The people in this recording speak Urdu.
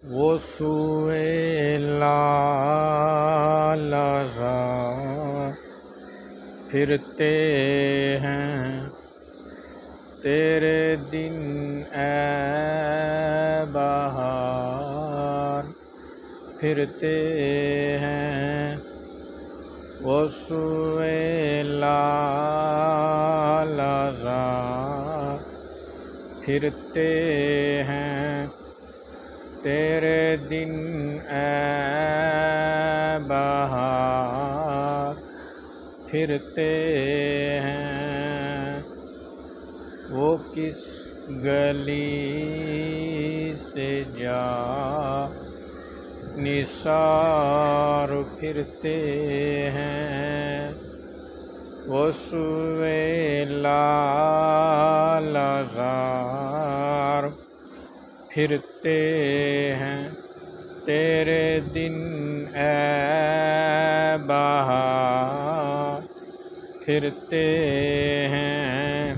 وہ سوئے لالہزار پھرتے ہیں تیرے دن اے بہار پھرتے ہیں وہ سوئے لالہزار پھرتے ہیں تیرے دن اے بہار پھرتے ہیں وہ کس گلی سے جا نثار پھرتے ہیں وہ سوئے لالہزار پھرتے ہیں تیرے دن اے بہار پھرتے ہیں